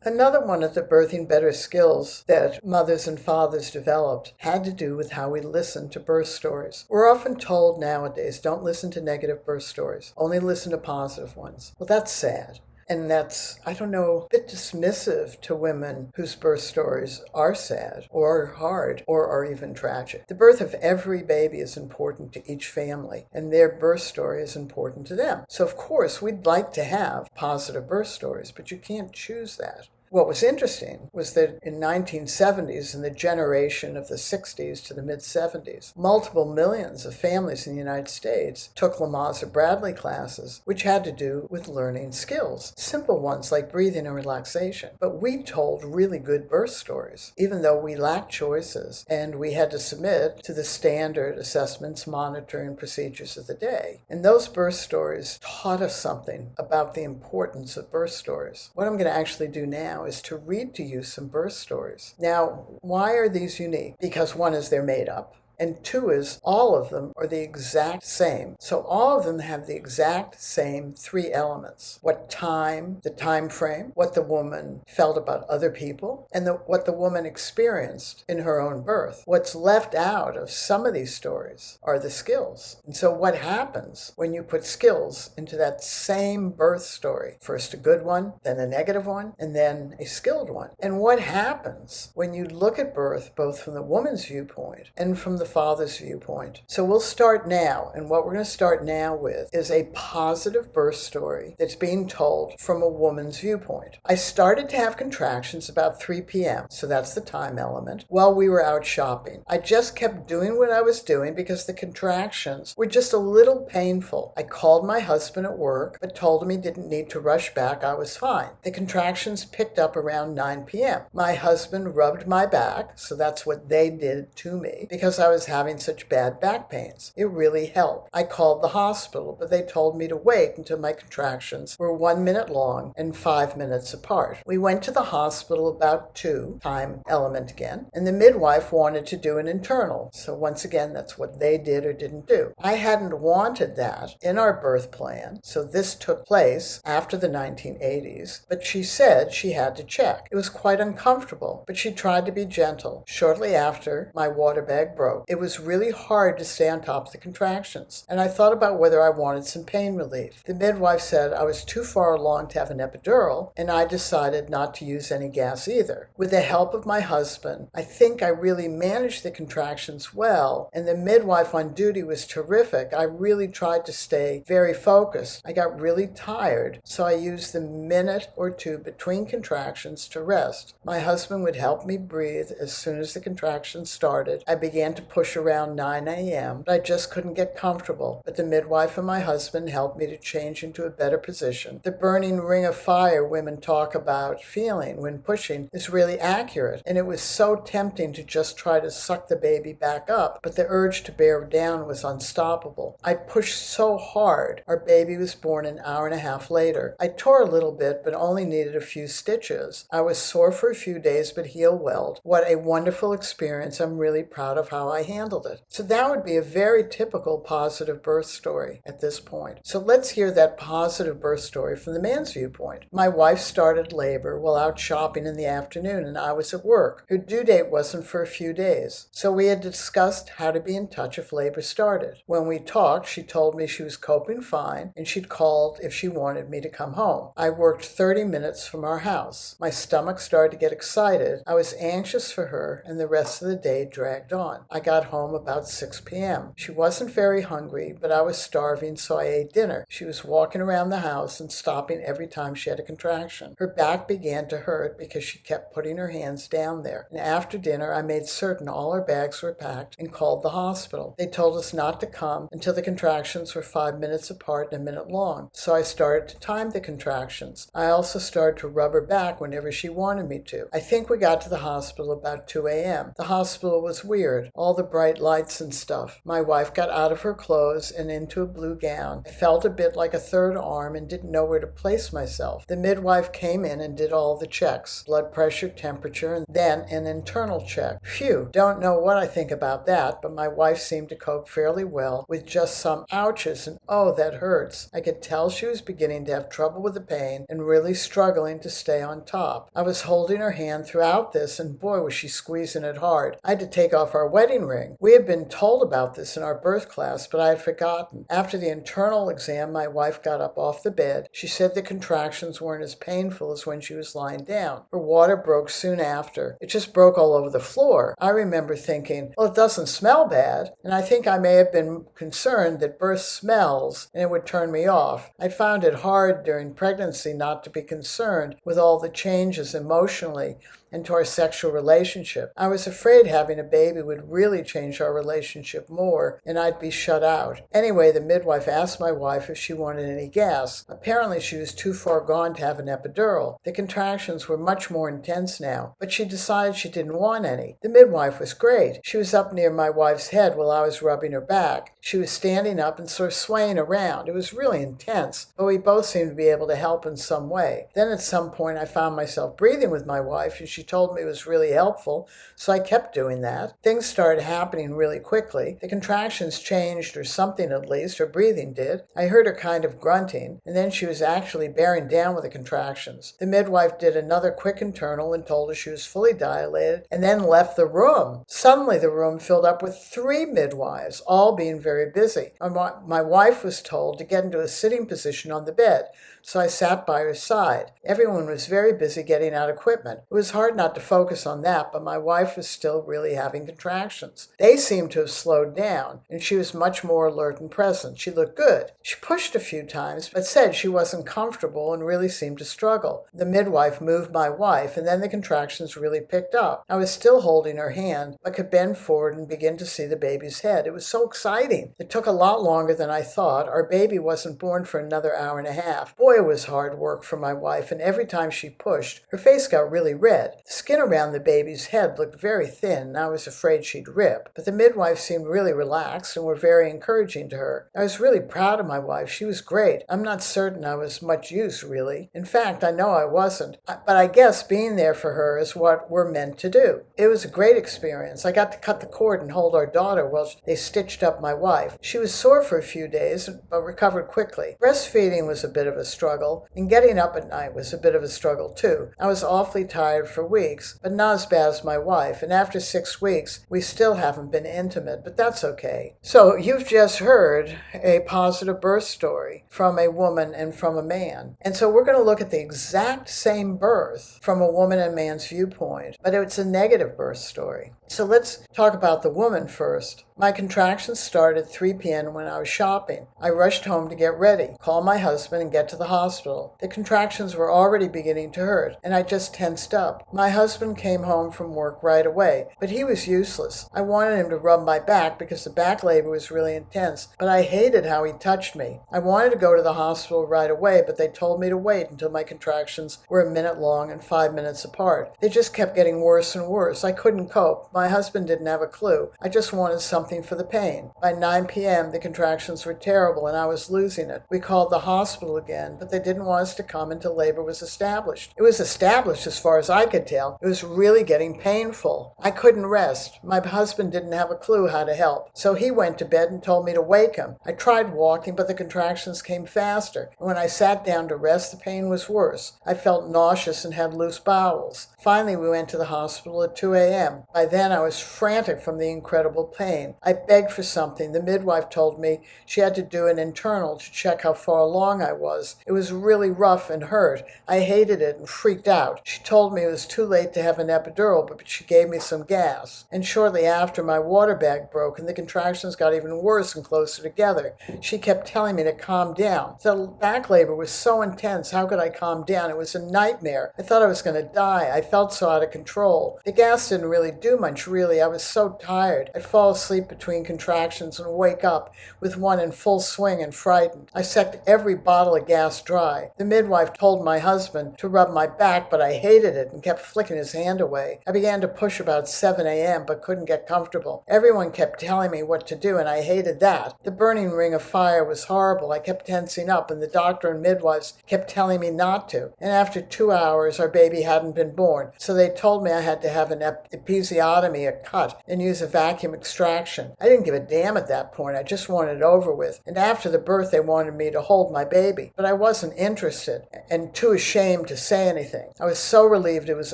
Another one of the birthing better skills that mothers and fathers developed had to do with how we listen to birth stories. We're often told nowadays, don't listen to negative birth stories, only listen to positive ones. Well, that's sad. And that's, I don't know, a bit dismissive to women whose birth stories are sad or hard or are even tragic. The birth of every baby is important to each family, and their birth story is important to them. So, of course, we'd like to have positive birth stories, but you can't choose that. What was interesting was that in 1970s, in the generation of the 60s to the mid-70s, multiple millions of families in the United States took Lamaze Bradley classes, which had to do with learning skills, simple ones like breathing and relaxation. But we told really good birth stories, even though we lacked choices, and we had to submit to the standard assessments, monitoring procedures of the day. And those birth stories taught us something about the importance of birth stories. What I'm going to actually do now is to read to you some birth stories. Now, why are these unique? Because one is they're made up. And two is all of them are the exact same. So all of them have the exact same three elements. What time, the time frame, what the woman felt about other people, and what the woman experienced in her own birth. What's left out of some of these stories are the skills. And so what happens when you put skills into that same birth story? First a good one, then a negative one, and then a skilled one. And what happens when you look at birth both from the woman's viewpoint and from the father's viewpoint? So we'll start now, and what we're going to start now with is a positive birth story that's being told from a woman's viewpoint. I started to have contractions about 3 p.m., so that's the time element, while we were out shopping. I just kept doing what I was doing because the contractions were just a little painful. I called my husband at work, but told him he didn't need to rush back. I was fine. The contractions picked up around 9 p.m. My husband rubbed my back, so that's what they did to me, because I was having such bad back pains. It really helped. I called the hospital, but they told me to wait until my contractions were 1 minute long and 5 minutes apart. We went to the hospital about 2, time element again, and the midwife wanted to do an internal. So once again, that's what they did or didn't do. I hadn't wanted that in our birth plan, so this took place after the 1980s, but she said she had to check. It was quite uncomfortable, but she tried to be gentle. Shortly after, my water bag broke. It was really hard to stay on top of the contractions, and I thought about whether I wanted some pain relief. The midwife said I was too far along to have an epidural, and I decided not to use any gas either. With the help of my husband, I think I really managed the contractions well, and the midwife on duty was terrific. I really tried to stay very focused. I got really tired, so I used the minute or two between contractions to rest. My husband would help me breathe as soon as the contractions started. I began to push around 9 a.m., but I just couldn't get comfortable. But the midwife and my husband helped me to change into a better position. The burning ring of fire women talk about feeling when pushing is really accurate, and it was so tempting to just try to suck the baby back up, but the urge to bear down was unstoppable. I pushed so hard. Our baby was born an hour and a half later. I tore a little bit, but only needed a few stitches. I was sore for a few days, but healed well. What a wonderful experience. I'm really proud of how I handled it. So that would be a very typical positive birth story at this point. So let's hear that positive birth story from the man's viewpoint. My wife started labor while out shopping in the afternoon, and I was at work. Her due date wasn't for a few days, so we had discussed how to be in touch if labor started. When we talked, she told me she was coping fine, and she'd called if she wanted me to come home. I worked 30 minutes from our house. My stomach started to get excited. I was anxious for her, and the rest of the day dragged on. I got home about 6 p.m. She wasn't very hungry, but I was starving, so I ate dinner. She was walking around the house and stopping every time she had a contraction. Her back began to hurt because she kept putting her hands down there. And after dinner, I made certain all our bags were packed and called the hospital. They told us not to come until the contractions were 5 minutes apart and a minute long. So I started to time the contractions. I also started to rub her back whenever she wanted me to. I think we got to the hospital about 2 a.m. The hospital was weird. All the bright lights and stuff. My wife got out of her clothes and into a blue gown. I felt a bit like a third arm and didn't know where to place myself. The midwife came in and did all the checks, blood pressure, temperature, and then an internal check. Phew, don't know what I think about that, but my wife seemed to cope fairly well with just some ouches, and oh, that hurts. I could tell she was beginning to have trouble with the pain and really struggling to stay on top. I was holding her hand throughout this, and boy, was she squeezing it hard. I had to take off our wedding ring. We had been told about this in our birth class, but I had forgotten. After the internal exam, my wife got up off the bed. She said the contractions weren't as painful as when she was lying down. Her water broke soon after. It just broke all over the floor. I remember thinking, well, it doesn't smell bad, and I think I may have been concerned that birth smells and it would turn me off. I found it hard during pregnancy not to be concerned with all the changes emotionally into our sexual relationship. I was afraid having a baby would really change our relationship more and I'd be shut out. Anyway, the midwife asked my wife if she wanted any gas. Apparently she was too far gone to have an epidural. The contractions were much more intense now, but she decided she didn't want any. The midwife was great. She was up near my wife's head while I was rubbing her back. She was standing up and sort of swaying around. It was really intense, but we both seemed to be able to help in some way. Then at some point I found myself breathing with my wife, and she told me it was really helpful, so I kept doing that. Things started happening really quickly. The contractions changed, or something at least. Her breathing did. I heard her kind of grunting, and then she was actually bearing down with the contractions. The midwife did another quick internal and told her she was fully dilated, and then left the room. Suddenly the room filled up with 3 midwives, all being very busy. My wife was told to get into a sitting position on the bed, so I sat by her side. Everyone was very busy getting out equipment. It was hard not to focus on that, but my wife was still really having contractions. They seemed to have slowed down, and she was much more alert and present. She looked good. She pushed a few times, but said she wasn't comfortable and really seemed to struggle. The midwife moved my wife, and then the contractions really picked up. I was still holding her hand, but could bend forward and begin to see the baby's head. It was so exciting. It took a lot longer than I thought. Our baby wasn't born for another hour and a half. Boy, it was hard work for my wife, and every time she pushed, her face got really red. The skin around the baby's head looked very thin, and I was afraid she'd rip. But the midwife seemed really relaxed and were very encouraging to her. I was really proud of my wife. She was great. I'm not certain I was much use, really. In fact, I know I wasn't. But I guess being there for her is what we're meant to do. It was a great experience. I got to cut the cord and hold our daughter while they stitched up my wife. She was sore for a few days, but recovered quickly. Breastfeeding was a bit of a struggle, and getting up at night was a bit of a struggle too. I was awfully tired for weeks, but not as bad as my wife, and after 6 weeks, we still haven't been intimate, but that's okay. So you've just heard a positive birth story from a woman and from a man. And so we're going to look at the exact same birth from a woman and man's viewpoint, but it's a negative birth story. So let's talk about the woman first. My contractions started at 3 p.m. when I was shopping. I rushed home to get ready, call my husband, and get to the hospital. The contractions were already beginning to hurt, and I just tensed up. My husband came home from work right away, but he was useless. I wanted him to rub my back because the back labor was really intense, but I hated how he touched me. I wanted to go to the hospital right away, but they told me to wait until my contractions were a minute long and 5 minutes apart. They just kept getting worse and worse. I couldn't cope. My husband didn't have a clue. I just wanted something for the pain. By 9 p.m., the contractions were terrible and I was losing it. We called the hospital again, but they didn't want us to come until labor was established. It was established as far as I could tell. It was really getting painful. I couldn't rest. My husband didn't have a clue how to help, so he went to bed and told me to wake him. I tried walking, but the contractions came faster. And when I sat down to rest, the pain was worse. I felt nauseous and had loose bowels. Finally, we went to the hospital at 2 a.m. By then, I was frantic from the incredible pain. I begged for something. The midwife told me she had to do an internal to check how far along I was. It was really rough and hurt. I hated it and freaked out. She told me it was too late to have an epidural, but she gave me some gas. And shortly after, my water bag broke and the contractions got even worse and closer together. She kept telling me to calm down. The back labor was so intense. How could I calm down? It was a nightmare. I thought I was going to die. I felt so out of control. The gas didn't really do much, really. I was so tired. I'd fall asleep sleep between contractions and wake up with one in full swing and frightened. I sucked every bottle of gas dry. The midwife told my husband to rub my back, but I hated it and kept flicking his hand away. I began to push about 7 a.m. but couldn't get comfortable. Everyone kept telling me what to do, and I hated that. The burning ring of fire was horrible. I kept tensing up, and the doctor and midwives kept telling me not to. And after 2 hours, our baby hadn't been born, so they told me I had to have an episiotomy, a cut, and use a vacuum extraction. I didn't give a damn at that point. I just wanted it over with. And after the birth, they wanted me to hold my baby, but I wasn't interested and too ashamed to say anything. I was so relieved it was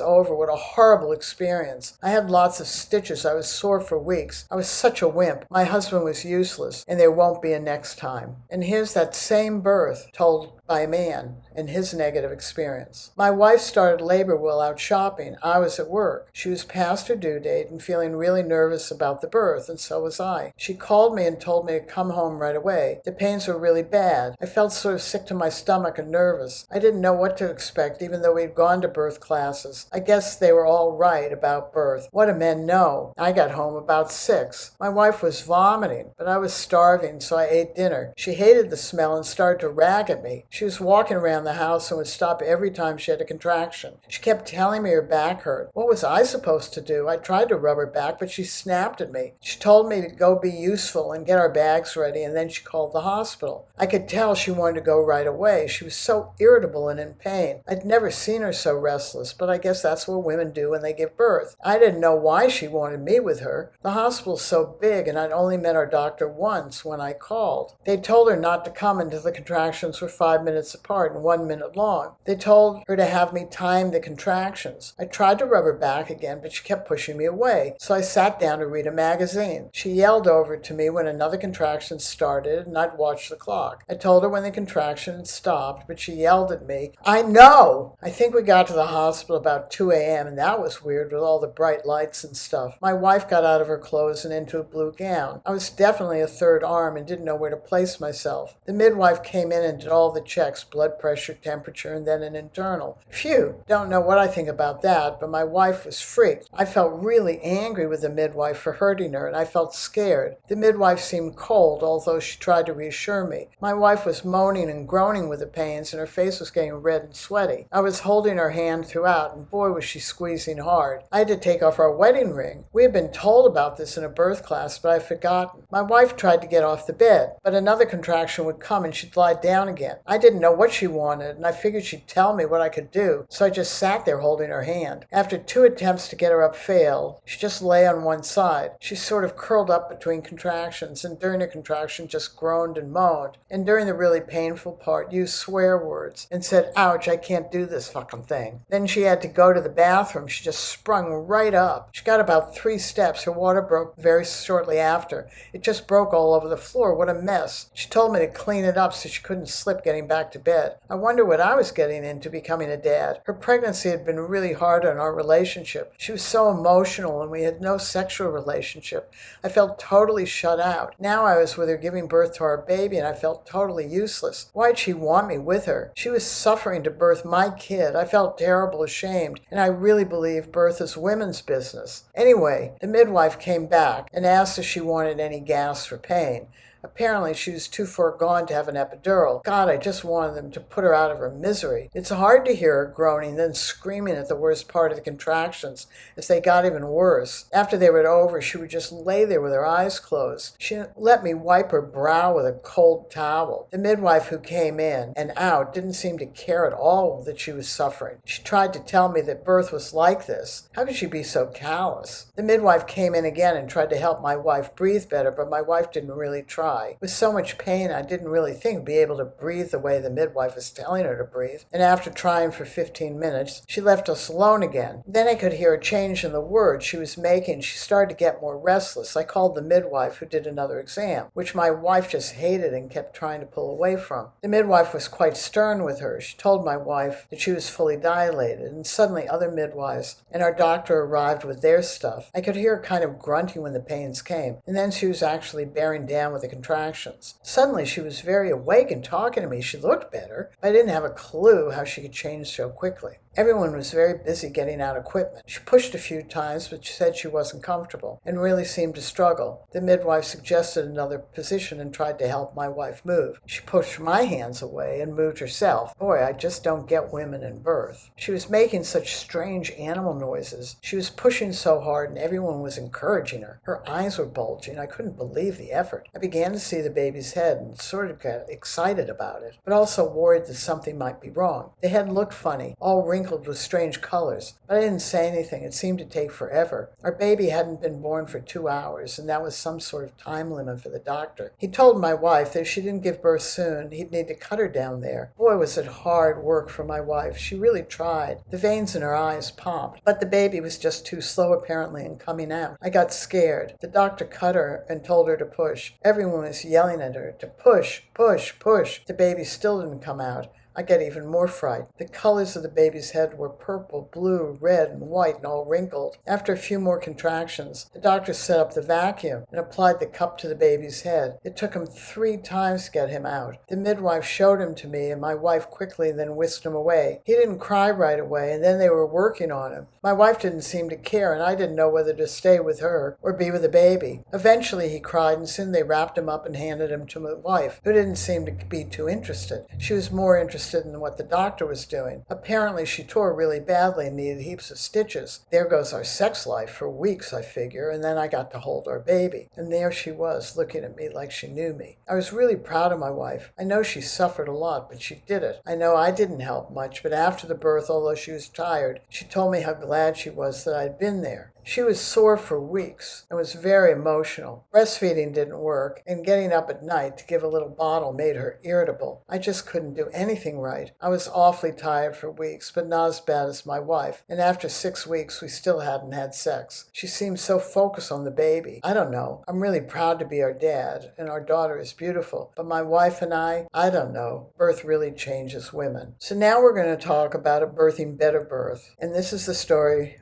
over. What a horrible experience. I had lots of stitches. I was sore for weeks. I was such a wimp. My husband was useless, and there won't be a next time. And here's that same birth told by a man and his negative experience. My wife started labor while out shopping. I was at work. She was past her due date and feeling really nervous about the birth, and so was I. She called me and told me to come home right away. The pains were really bad. I felt sort of sick to my stomach and nervous. I didn't know what to expect, even though we'd gone to birth classes. I guess they were all right about birth. What do men know? I got home about 6. My wife was vomiting, but I was starving, so I ate dinner. She hated the smell and started to rag at me. She was walking around the house and would stop every time she had a contraction. She kept telling me her back hurt. What was I supposed to do? I tried to rub her back, but she snapped at me. She told me to go be useful and get our bags ready, and then she called the hospital. I could tell she wanted to go right away. She was so irritable and in pain. I'd never seen her so restless, but I guess that's what women do when they give birth. I didn't know why she wanted me with her. The hospital's so big, and I'd only met our doctor once when I called. They told her not to come until the contractions were 5 minutes apart and 1 minute long. They told her to have me time the contractions. I tried to rub her back again, but she kept pushing me away, so I sat down to read a magazine. She yelled over to me when another contraction started, and I'd watch the clock. I told her when the contraction had stopped, but she yelled at me, "I know!" I think we got to the hospital about 2 a.m., and that was weird with all the bright lights and stuff. My wife got out of her clothes and into a blue gown. I was definitely a third arm and didn't know where to place myself. The midwife came in and did all the checks, blood pressure, temperature, and then an internal. Phew, don't know what I think about that, but my wife was freaked. I felt really angry with the midwife for hurting her, and I felt scared. The midwife seemed cold, although she tried to reassure me. My wife was moaning and groaning with the pains, and her face was getting red and sweaty. I was holding her hand throughout, and boy was she squeezing hard. I had to take off our wedding ring. We had been told about this in a birth class, but I'd forgotten. My wife tried to get off the bed, but another contraction would come and she'd lie down again. I didn't know what she wanted, and I figured she'd tell me what I could do, so I just sat there holding her hand. After 2 attempts to get her up failed, she just lay on one side. She sort of curled up between contractions, and during a contraction just groaned and moaned, and during the really painful part used swear words and said, "Ouch, I can't do this fucking thing." Then she had to go to the bathroom. She just sprung right up. She got about 3 steps. Her water broke very shortly after. It just broke all over the floor. What a mess. She told me to clean it up so she couldn't slip getting back to bed. I wonder what I was getting into becoming a dad. Her pregnancy had been really hard on our relationship. She was so emotional, and we had no sexual relationship. I felt totally shut out. Now I was with her giving birth to our baby, and I felt totally useless. Why'd she want me with her? She was suffering to birth my kid. I felt terrible, ashamed, and I really believe birth is women's business. Anyway, the midwife came back and asked if she wanted any gas for pain. Apparently, she was too far gone to have an epidural. God, I just wanted them to put her out of her misery. It's hard to hear her groaning, then screaming at the worst part of the contractions as they got even worse. After they were over, she would just lay there with her eyes closed. She let me wipe her brow with a cold towel. The midwife who came in and out didn't seem to care at all that she was suffering. She tried to tell me that birth was like this. How could she be so callous? The midwife came in again and tried to help my wife breathe better, but my wife didn't really try. With so much pain, I didn't really think I'd be able to breathe the way the midwife was telling her to breathe. And after trying for 15 minutes, she left us alone again. Then I could hear a change in the words she was making. She started to get more restless. I called the midwife, who did another exam, which my wife just hated and kept trying to pull away from. The midwife was quite stern with her. She told my wife that she was fully dilated, and suddenly other midwives and our doctor arrived with their stuff. I could hear her kind of grunting when the pains came, and then she was actually bearing down with the contractions. Suddenly, she was very awake and talking to me. She looked better, but I didn't have a clue how she could change so quickly. Everyone was very busy getting out equipment. She pushed a few times, but she said she wasn't comfortable and really seemed to struggle. The midwife suggested another position and tried to help my wife move. She pushed my hands away and moved herself. Boy, I just don't get women in birth. She was making such strange animal noises. She was pushing so hard and everyone was encouraging her. Her eyes were bulging. I couldn't believe the effort. I began to see the baby's head and sort of got excited about it, but also worried that something might be wrong. The head looked funny, all wrinkled with strange colors, but I didn't say anything. It seemed to take forever. Our baby hadn't been born for 2 hours, and that was some sort of time limit for the doctor. He told my wife that if she didn't give birth soon, he'd need to cut her down there. Boy, was it hard work for my wife. She really tried. The veins in her eyes popped, but the baby was just too slow apparently in coming out. I got scared. The doctor cut her and told her to push. Everyone was yelling at her to push, push, push. The baby still didn't come out. I got even more frightened. The colors of the baby's head were purple, blue, red, and white, and all wrinkled. After a few more contractions, the doctor set up the vacuum and applied the cup to the baby's head. It took him 3 times to get him out. The midwife showed him to me, and my wife quickly then whisked him away. He didn't cry right away, and then they were working on him. My wife didn't seem to care, and I didn't know whether to stay with her or be with the baby. Eventually, he cried, and soon they wrapped him up and handed him to my wife, who didn't seem to be too interested. She was more interested in what the doctor was doing. Apparently, she tore really badly and needed heaps of stitches. There goes our sex life for weeks, I figure, and then I got to hold our baby. And there she was, looking at me like she knew me. I was really proud of my wife. I know she suffered a lot, but she did it. I know I didn't help much, but after the birth, although she was tired, she told me how glad she was that I'd been there. She was sore for weeks and was very emotional. Breastfeeding didn't work, and getting up at night to give a little bottle made her irritable. I just couldn't do anything right. I was awfully tired for weeks, but not as bad as my wife, and after 6 weeks we still hadn't had sex. She seemed so focused on the baby. I don't know. I'm really proud to be our dad, and our daughter is beautiful, but my wife and I don't know. Birth really changes women. So now we're going to talk about a birthing better birth, and this is the story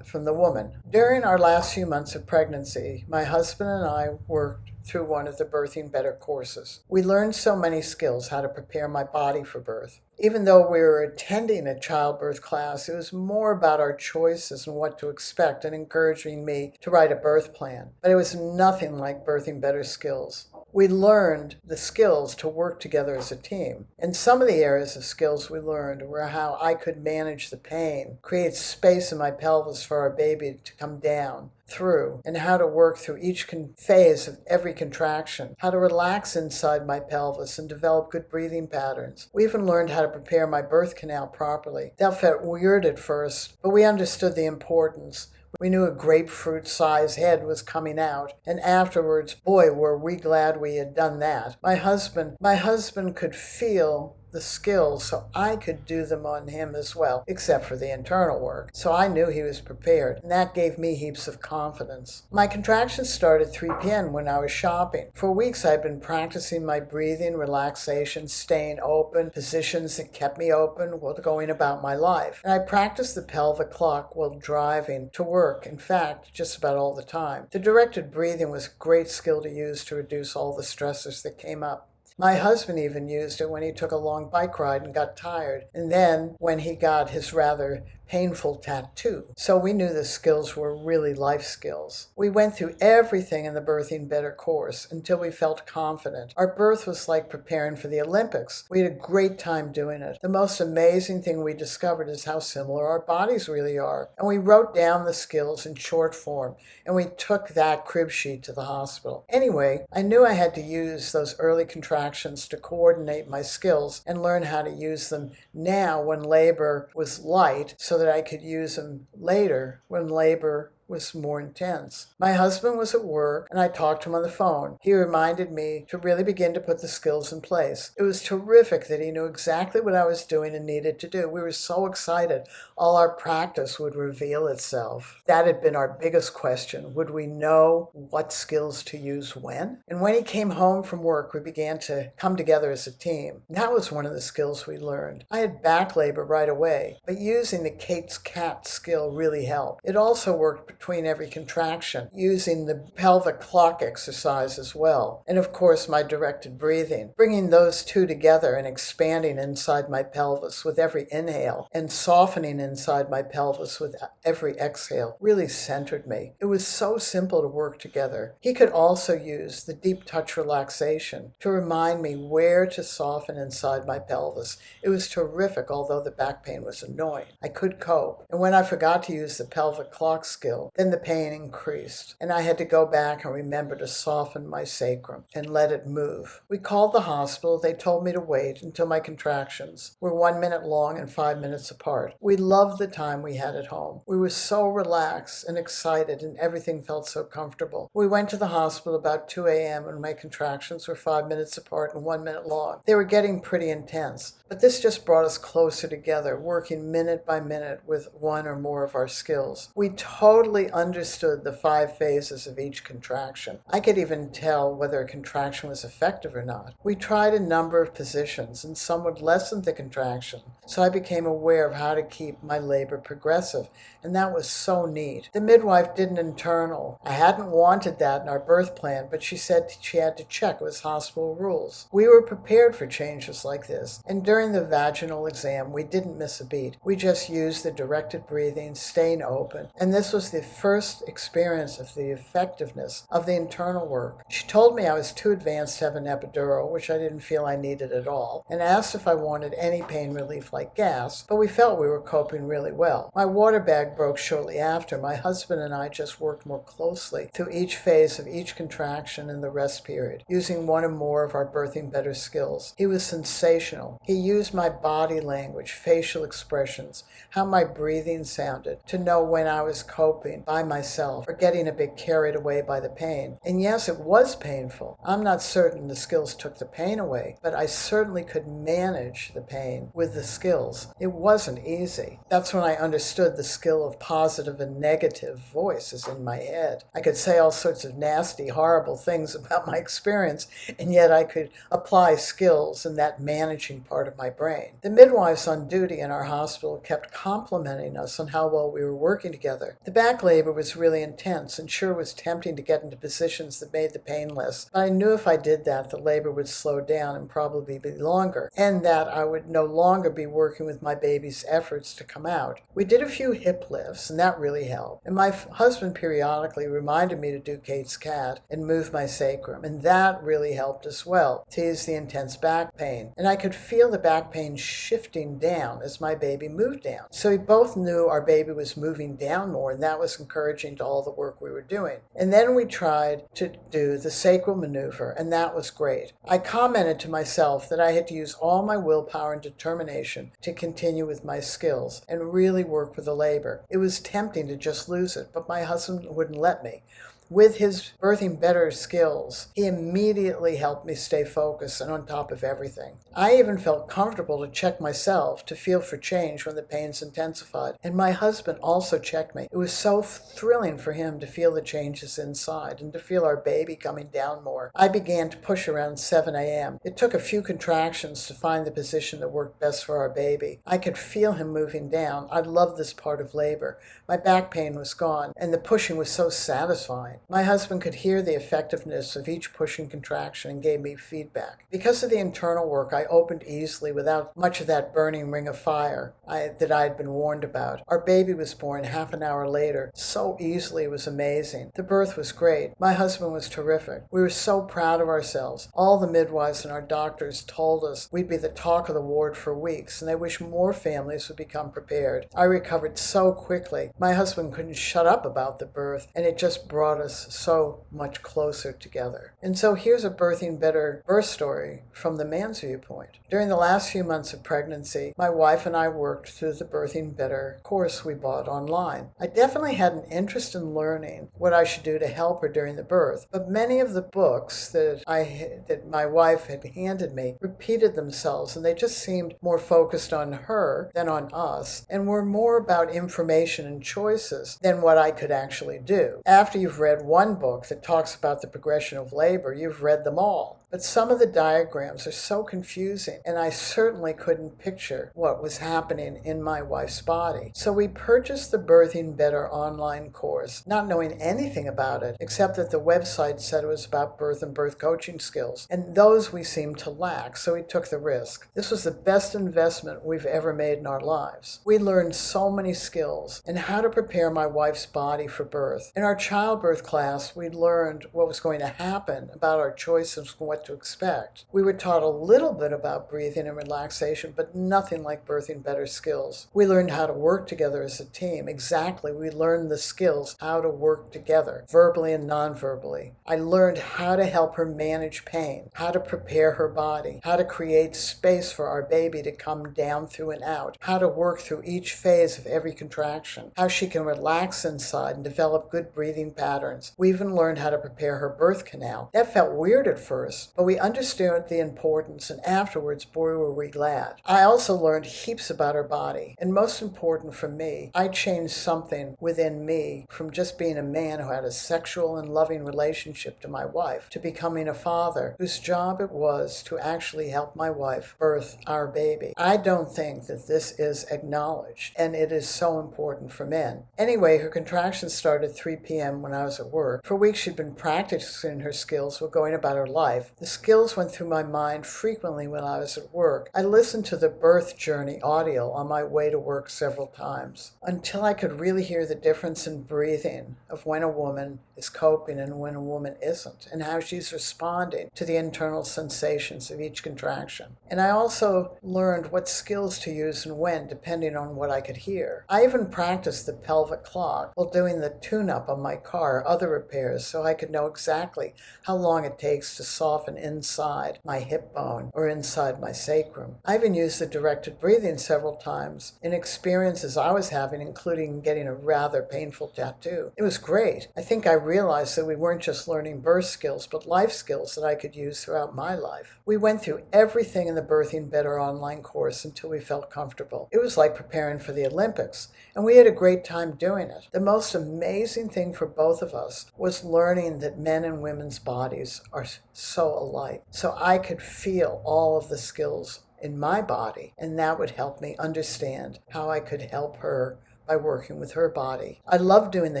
from the woman. During our last few months of pregnancy, my husband and I worked through one of the Birthing Better courses. We learned so many skills, how to prepare my body for birth. Even though we were attending a childbirth class, it was more about our choices and what to expect and encouraging me to write a birth plan. But it was nothing like Birthing Better skills. We learned the skills to work together as a team. And some of the areas of skills we learned were how I could manage the pain, create space in my pelvis for our baby to come down through, and how to work through each phase of every contraction, how to relax inside my pelvis and develop good breathing patterns. We even learned how to prepare my birth canal properly. That felt weird at first, but we understood the importance. We knew a grapefruit-sized head was coming out, and afterwards, boy, were we glad we had done that. My husband could feel the skills, so I could do them on him as well, except for the internal work. So I knew he was prepared, and that gave me heaps of confidence. My contractions started at 3 p.m. when I was shopping. For weeks I'd been practicing my breathing, relaxation, staying open, positions that kept me open while going about my life. And I practiced the pelvic clock while driving to work, in fact, just about all the time. The directed breathing was a great skill to use to reduce all the stressors that came up. My husband even used it when he took a long bike ride and got tired, and then when he got his rather painful tattoo. So we knew the skills were really life skills. We went through everything in the Birthing Better course until we felt confident. Our birth was like preparing for the Olympics. We had a great time doing it. The most amazing thing we discovered is how similar our bodies really are. And we wrote down the skills in short form, and we took that crib sheet to the hospital. Anyway, I knew I had to use those early contractions to coordinate my skills and learn how to use them now when labor was light, so that I could use them later when labor was more intense. My husband was at work, and I talked to him on the phone. He reminded me to really begin to put the skills in place. It was terrific that he knew exactly what I was doing and needed to do. We were so excited. All our practice would reveal itself. That had been our biggest question. Would we know what skills to use when? And when he came home from work, we began to come together as a team. And that was one of the skills we learned. I had back labor right away, but using the Kate's cat skill really helped. It also worked between every contraction, using the pelvic clock exercise as well. And of course, my directed breathing, bringing those two together and expanding inside my pelvis with every inhale and softening inside my pelvis with every exhale really centered me. It was so simple to work together. He could also use the deep touch relaxation to remind me where to soften inside my pelvis. It was terrific, although the back pain was annoying. I could cope. And when I forgot to use the pelvic clock skill, then the pain increased. And I had to go back and remember to soften my sacrum and let it move. We called the hospital. They told me to wait until my contractions were 1 minute long and 5 minutes apart. We loved the time we had at home. We were so relaxed and excited, and everything felt so comfortable. We went to the hospital about 2 a.m. and my contractions were 5 minutes apart and 1 minute long. They were getting pretty intense, but this just brought us closer together, working minute by minute with one or more of our skills. We totally understood the 5 phases of each contraction. I could even tell whether a contraction was effective or not. We tried a number of positions, and some would lessen the contraction, so I became aware of how to keep my labor progressive, and that was so neat. The midwife did an internal. I hadn't wanted that in our birth plan, but she said she had to check. It was hospital rules. We were prepared for changes like this, and during the vaginal exam, we didn't miss a beat. We just used the directed breathing, staying open, and this was the first experience of the effectiveness of the internal work. She told me I was too advanced to have an epidural, which I didn't feel I needed at all, and asked if I wanted any pain relief like gas, but we felt we were coping really well. My water bag broke shortly after. My husband and I just worked more closely through each phase of each contraction and the rest period, using one or more of our Birthing Better skills. He was sensational. He used my body language, facial expressions, how my breathing sounded, to know when I was coping by myself or getting a bit carried away by the pain. And yes, it was painful. I'm not certain the skills took the pain away, but I certainly could manage the pain with the skills. It wasn't easy. That's when I understood the skill of positive and negative voices in my head. I could say all sorts of nasty, horrible things about my experience, and yet I could apply skills in that managing part of my brain. The midwives on duty in our hospital kept complimenting us on how well we were working together. The back labor was really intense and sure was tempting to get into positions that made the pain less, but I knew if I did that, the labor would slow down and probably be longer, and that I would no longer be working with my baby's efforts to come out. We did a few hip lifts, and that really helped. And my husband periodically reminded me to do Kate's cat and move my sacrum, and that really helped as well, to ease the intense back pain. And I could feel the back pain shifting down as my baby moved down. So we both knew our baby was moving down more, and that was encouraging to all the work we were doing. And then we tried to do the sacral maneuver, and that was great. I commented to myself that I had to use all my willpower and determination to continue with my skills and really work with the labor. It was tempting to just lose it, but my husband wouldn't let me. With his Birthing Better skills, he immediately helped me stay focused and on top of everything. I even felt comfortable to check myself to feel for change when the pains intensified, and my husband also checked me. It was so thrilling for him to feel the changes inside and to feel our baby coming down more. I began to push around 7 a.m. It took a few contractions to find the position that worked best for our baby. I could feel him moving down. I loved this part of labor. My back pain was gone, and the pushing was so satisfying. My husband could hear the effectiveness of each pushing contraction and gave me feedback. Because of the internal work, I opened easily without much of that burning ring of fire that I had been warned about. Our baby was born half an hour later. So easily, it was amazing. The birth was great. My husband was terrific. We were so proud of ourselves. All the midwives and our doctors told us we'd be the talk of the ward for weeks, and they wish more families would become prepared. I recovered so quickly. My husband couldn't shut up about the birth, and it just brought us so much closer together. And so here's a Birthing Better birth story from the man's viewpoint. During the last few months of pregnancy, my wife and I worked through the Birthing Better course we bought online. I definitely had an interest in learning what I should do to help her during the birth, but many of the books that my wife had handed me repeated themselves, and they just seemed more focused on her than on us, and were more about information and choices than what I could actually do. After you've read one book that talks about the progression of labor, you've read them all. But some of the diagrams are so confusing, and I certainly couldn't picture what was happening in my wife's body. So we purchased the Birthing Better online course, not knowing anything about it, except that the website said it was about birth and birth coaching skills, and those we seemed to lack, so we took the risk. This was the best investment we've ever made in our lives. We learned so many skills and how to prepare my wife's body for birth. In our childbirth class, we learned what was going to happen, about our choices and what to expect. We were taught a little bit about breathing and relaxation, but nothing like Birthing Better skills. We learned how to work together as a team. Exactly, we learned the skills, how to work together, verbally and non-verbally. I learned how to help her manage pain, how to prepare her body, how to create space for our baby to come down through and out, how to work through each phase of every contraction, how she can relax inside and develop good breathing patterns. We even learned how to prepare her birth canal. That felt weird at first, but we understood the importance, and afterwards, boy, were we glad. I also learned heaps about her body, and most important for me, I changed something within me from just being a man who had a sexual and loving relationship to my wife to becoming a father whose job it was to actually help my wife birth our baby. I don't think that this is acknowledged, and it is so important for men. Anyway, her contractions started at 3 p.m. when I was at work. For weeks she'd been practicing her skills while going about her life. The skills went through my mind frequently when I was at work. I listened to the birth journey audio on my way to work several times until I could really hear the difference in breathing of when a woman is coping and when a woman isn't, and how she's responding to the internal sensations of each contraction. And I also learned what skills to use and when, depending on what I could hear. I even practiced the pelvic clock while doing the tune-up on my car or other repairs so I could know exactly how long it takes to soften inside my hip bone or inside my sacrum. I even used the directed breathing several times in experiences I was having, including getting a rather painful tattoo. It was great. I think I realized that we weren't just learning birth skills, but life skills that I could use throughout my life. We went through everything in the Birthing Better online course until we felt comfortable. It was like preparing for the Olympics, and we had a great time doing it. The most amazing thing for both of us was learning that men and women's bodies are so alike. So I could feel all of the skills in my body, and that would help me understand how I could help her by working with her body. I loved doing the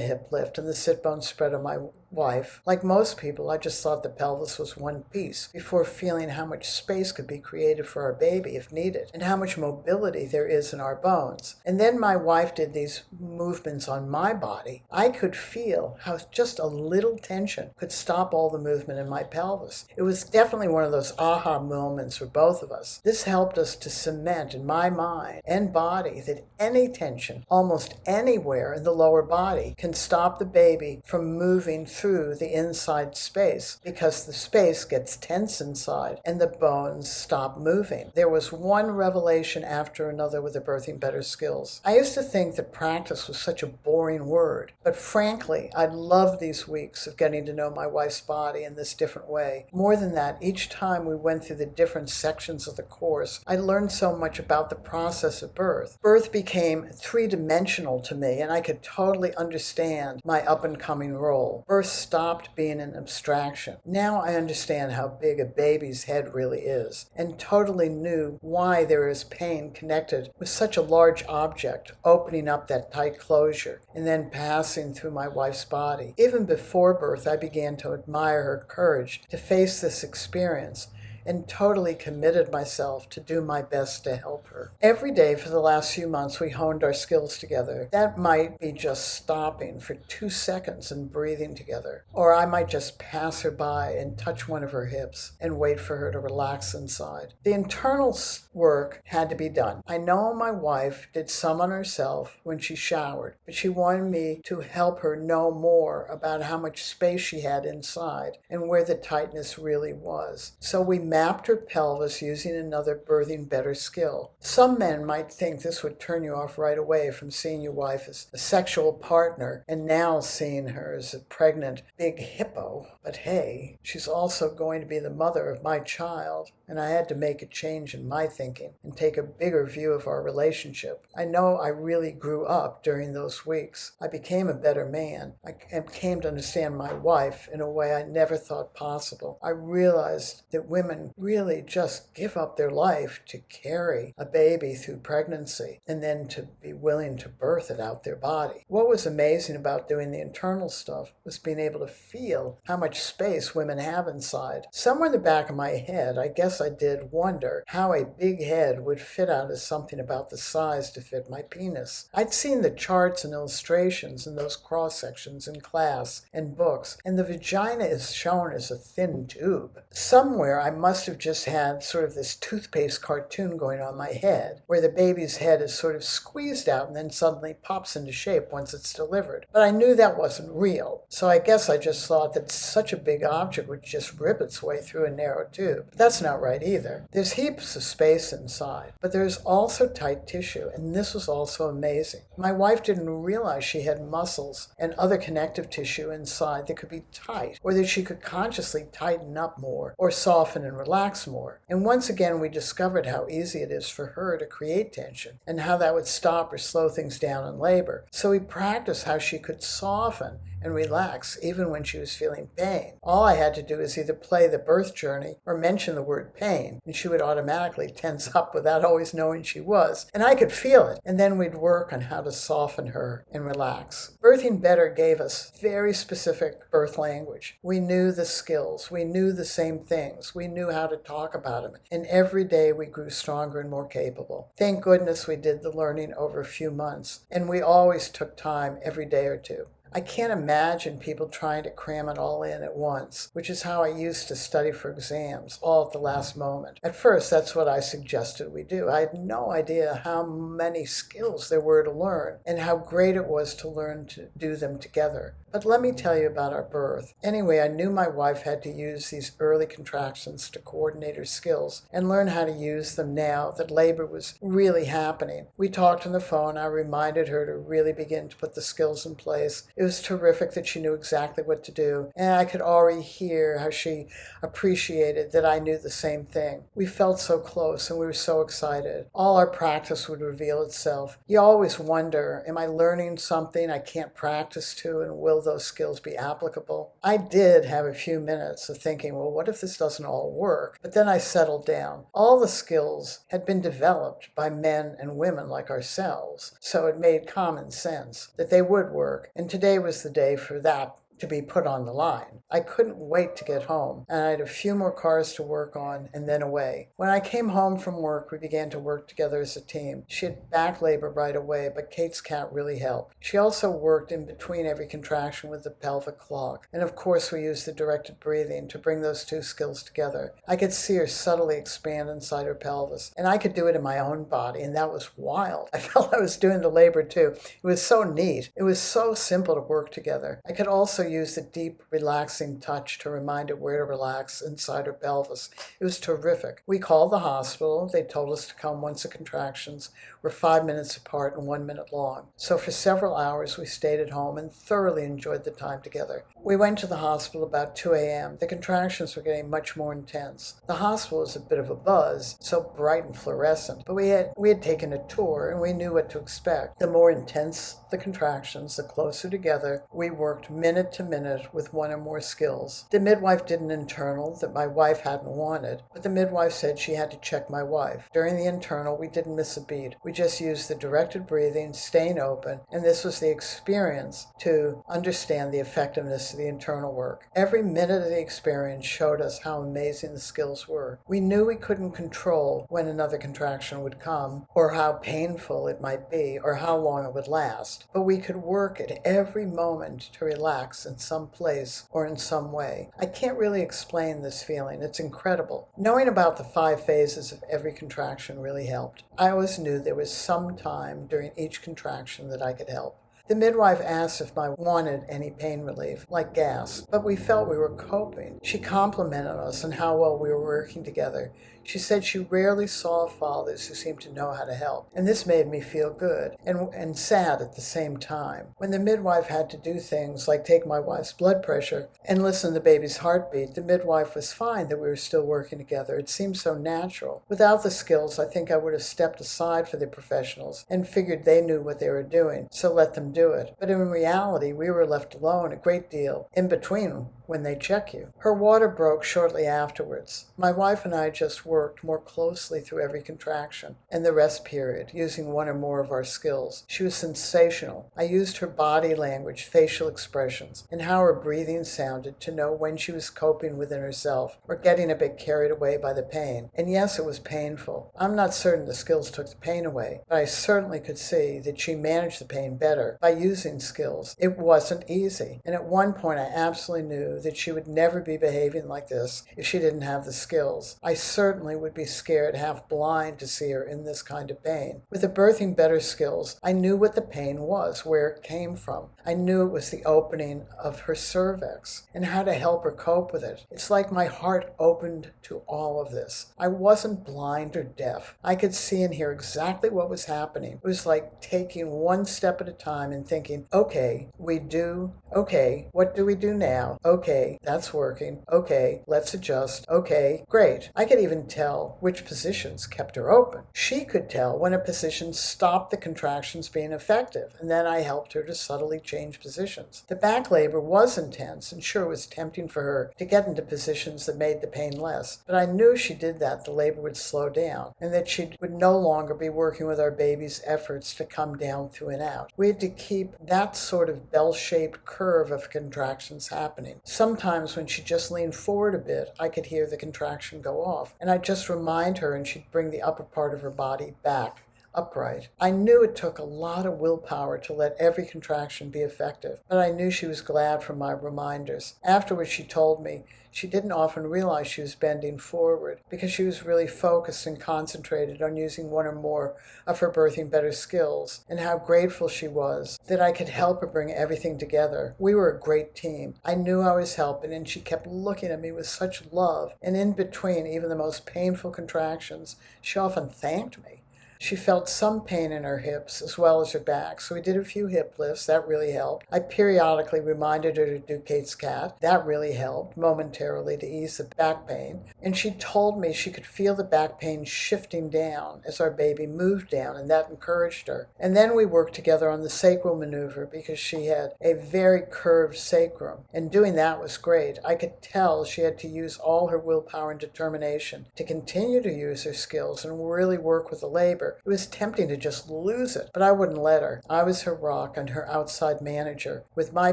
hip lift and the sit bone spread on my wife. Like most people, I just thought the pelvis was one piece before feeling how much space could be created for our baby if needed, and how much mobility there is in our bones. And then my wife did these movements on my body. I could feel how just a little tension could stop all the movement in my pelvis. It was definitely one of those aha moments for both of us. This helped us to cement in my mind and body that any tension, almost anywhere in the lower body, can stop the baby from moving through the inside space, because the space gets tense inside and the bones stop moving. There was one revelation after another with the Birthing Better skills. I used to think that practice was such a boring word, but frankly, I loved these weeks of getting to know my wife's body in this different way. More than that, each time we went through the different sections of the course, I learned so much about the process of birth. Birth became three-dimensional to me, and I could totally understand my up-and-coming role. Birth stopped being an abstraction. Now I understand how big a baby's head really is, and totally knew why there is pain connected with such a large object opening up that tight closure and then passing through my wife's body. Even before birth, I began to admire her courage to face this experience, and totally committed myself to do my best to help her. Every day for the last few months, we honed our skills together. That might be just stopping for 2 seconds and breathing together. Or I might just pass her by and touch one of her hips and wait for her to relax inside. The internal work had to be done. I know my wife did some on herself when she showered, but she wanted me to help her know more about how much space she had inside and where the tightness really was. So we mapped her pelvis using another Birthing Better skill. Some men might think this would turn you off right away from seeing your wife as a sexual partner and now seeing her as a pregnant big hippo. But hey, she's also going to be the mother of my child, and I had to make a change in my thinking and take a bigger view of our relationship. I know I really grew up during those weeks. I became a better man. I came to understand my wife in a way I never thought possible. I realized that women really just give up their life to carry a baby through pregnancy and then to be willing to birth it out their body. What was amazing about doing the internal stuff was being able to feel how much space women have inside. Somewhere in the back of my head, I guess I did wonder how a big head would fit out as something about the size to fit my penis. I'd seen the charts and illustrations in those cross sections in class and books, and the vagina is shown as a thin tube. Somewhere I must have just had sort of this toothpaste cartoon going on my head, where the baby's head is sort of squeezed out and then suddenly pops into shape once it's delivered. But I knew that wasn't real, so I guess I just thought that such a big object would just rip its way through a narrow tube. But that's not right either. There's heaps of space inside, but there's also tight tissue, and this was also amazing. My wife didn't realize she had muscles and other connective tissue inside that could be tight, or that she could consciously tighten up more, or soften and relax more. And once again, we discovered how easy it is for her to create tension, and how that would stop or slow things down in labor. So we practiced how she could soften and relax even when she was feeling pain. All I had to do was either play the birth journey or mention the word pain, and she would automatically tense up without always knowing she was. And I could feel it. And then we'd work on how to soften her and relax. Birthing Better gave us very specific birth language. We knew the skills. We knew the same things. We knew how to talk about them. And every day we grew stronger and more capable. Thank goodness we did the learning over a few months. And we always took time every day or two. I can't imagine people trying to cram it all in at once, which is how I used to study for exams, all at the last moment. At first, that's what I suggested we do. I had no idea how many skills there were to learn and how great it was to learn to do them together. But let me tell you about our birth. Anyway, I knew my wife had to use these early contractions to coordinate her skills and learn how to use them now that labor was really happening. We talked on the phone. I reminded her to really begin to put the skills in place. It was terrific that she knew exactly what to do, and I could already hear how she appreciated that I knew the same thing. We felt so close, and we were so excited. All our practice would reveal itself. You always wonder, am I learning something I can't practice to, and will those skills be applicable? I did have a few minutes of thinking, well, what if this doesn't all work? But then I settled down. All the skills had been developed by men and women like ourselves, so it made common sense that they would work, and today was the day for that to be put on the line. I couldn't wait to get home, and I had a few more cars to work on and then away. When I came home from work, we began to work together as a team. She had back labor right away, but Kate's cat really helped. She also worked in between every contraction with the pelvic clock, and of course we used the directed breathing to bring those two skills together. I could see her subtly expand inside her pelvis, and I could do it in my own body, and that was wild. I felt I was doing the labor too. It was so neat. It was so simple to work together. I could also use the deep, relaxing touch to remind her where to relax inside her pelvis. It was terrific. We called the hospital. They told us to come once the contractions were 5 minutes apart and 1 minute long. So for several hours, we stayed at home and thoroughly enjoyed the time together. We went to the hospital about 2 a.m. The contractions were getting much more intense. The hospital was a bit of a buzz, so bright and fluorescent, but we had taken a tour and we knew what to expect. The more intense the contractions, the closer together we worked minute to minute with one or more skills. The midwife did an internal that my wife hadn't wanted, but the midwife said she had to check my wife. During the internal, we didn't miss a beat. We just used the directed breathing, staying open, and this was the experience to understand the effectiveness of the internal work. Every minute of the experience showed us how amazing the skills were. We knew we couldn't control when another contraction would come, or how painful it might be, or how long it would last, but we could work at every moment to relax in some place or in some way. I can't really explain this feeling. It's incredible. Knowing about the 5 phases of every contraction really helped. I always knew there was some time during each contraction that I could help. The midwife asked if I wanted any pain relief, like gas, but we felt we were coping. She complimented us on how well we were working together. She said she rarely saw fathers who seemed to know how to help, and this made me feel good and sad at the same time. When the midwife had to do things like take my wife's blood pressure and listen to the baby's heartbeat, the midwife was fine that we were still working together. It seemed so natural. Without the skills, I think I would have stepped aside for the professionals and figured they knew what they were doing, so let them do it. But in reality, we were left alone a great deal in between when they check you. Her water broke shortly afterwards. My wife and I just worked more closely through every contraction and the rest period, using one or more of our skills. She was sensational. I used her body language, facial expressions, and how her breathing sounded to know when she was coping within herself or getting a bit carried away by the pain. And yes, it was painful. I'm not certain the skills took the pain away, but I certainly could see that she managed the pain better by using skills. It wasn't easy, and at one point I absolutely knew that she would never be behaving like this if she didn't have the skills. I certainly would be scared, half blind, to see her in this kind of pain. With the Birthing Better skills, I knew what the pain was, where it came from. I knew it was the opening of her cervix and how to help her cope with it. It's like my heart opened to all of this. I wasn't blind or deaf. I could see and hear exactly what was happening. It was like taking one step at a time and thinking, okay, what do we do now? Okay, that's working. Okay, let's adjust. Okay, great. I could even tell which positions kept her open. She could tell when a position stopped the contractions being effective, and then I helped her to subtly change positions. The back labor was intense, and sure, it was tempting for her to get into positions that made the pain less, but I knew if she did that, the labor would slow down, and that she would no longer be working with our baby's efforts to come down through and out. We had to keep that sort of bell-shaped curve of contractions happening. Sometimes when she just leaned forward a bit, I could hear the contraction go off, and I'd just remind her and she'd bring the upper part of her body back upright. I knew it took a lot of willpower to let every contraction be effective, but I knew she was glad for my reminders. Afterwards, she told me she didn't often realize she was bending forward because she was really focused and concentrated on using one or more of her Birthing Better skills, and how grateful she was that I could help her bring everything together. We were a great team. I knew I was helping, and she kept looking at me with such love, and in between even the most painful contractions, she often thanked me. She felt some pain in her hips as well as her back, so we did a few hip lifts. That really helped. I periodically reminded her to do Kate's cat. That really helped momentarily to ease the back pain. And she told me she could feel the back pain shifting down as our baby moved down, and that encouraged her. And then we worked together on the sacral maneuver because she had a very curved sacrum, and doing that was great. I could tell she had to use all her willpower and determination to continue to use her skills and really work with the labor. It was tempting to just lose it, but I wouldn't let her. I was her rock and her outside manager. With my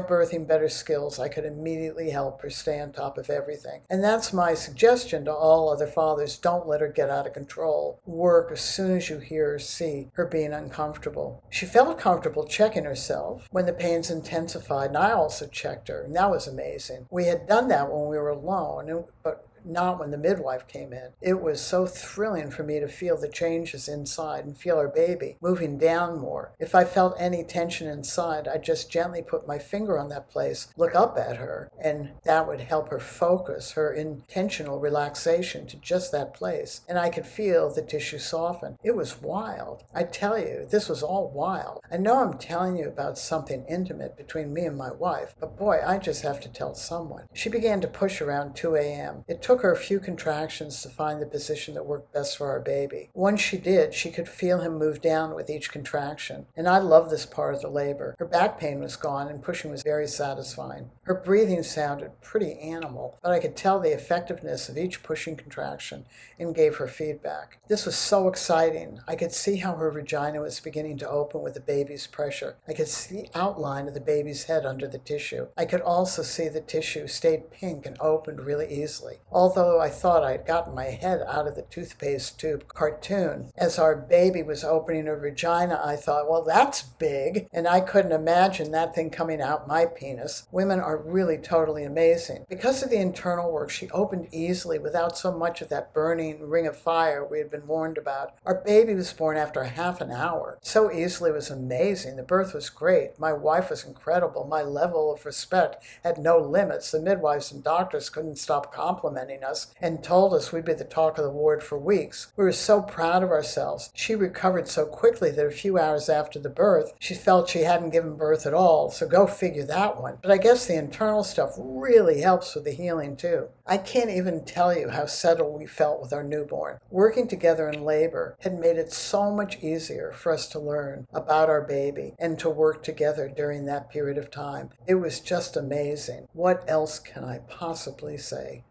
Birthing Better skills, I could immediately help her stay on top of everything. And that's my suggestion to all other fathers. Don't let her get out of control. Work as soon as you hear or see her being uncomfortable. She felt comfortable checking herself when the pains intensified, and I also checked her, and that was amazing. We had done that when we were alone, but not when the midwife came in. It was so thrilling for me to feel the changes inside and feel our baby moving down more. If I felt any tension inside, I'd just gently put my finger on that place, look up at her, and that would help her focus her intentional relaxation to just that place. And I could feel the tissue soften. It was wild. I tell you, this was all wild. I know I'm telling you about something intimate between me and my wife, but boy, I just have to tell someone. She began to push around 2 a.m. It took her a few contractions to find the position that worked best for our baby. Once she did, she could feel him move down with each contraction, and I love this part of the labor. Her back pain was gone, and pushing was very satisfying. Her breathing sounded pretty animal, but I could tell the effectiveness of each pushing contraction and gave her feedback. This was so exciting. I could see how her vagina was beginning to open with the baby's pressure. I could see the outline of the baby's head under the tissue. I could also see the tissue stayed pink and opened really easily. although I thought I'd gotten my head out of the toothpaste tube cartoon. As our baby was opening her vagina, I thought, well, that's big, and I couldn't imagine that thing coming out my penis. Women are really totally amazing. Because of the internal work, she opened easily without so much of that burning ring of fire we had been warned about. Our baby was born after half an hour. So easily, it was amazing. The birth was great. My wife was incredible. My level of respect had no limits. The midwives and doctors couldn't stop complimenting us and told us we'd be the talk of the ward for weeks. We were so proud of ourselves. She recovered so quickly that a few hours after the birth, she felt she hadn't given birth at all, so go figure that one. But I guess the internal stuff really helps with the healing too. I can't even tell you how settled we felt with our newborn. Working together in labor had made it so much easier for us to learn about our baby and to work together during that period of time. It was just amazing. What else can I possibly say?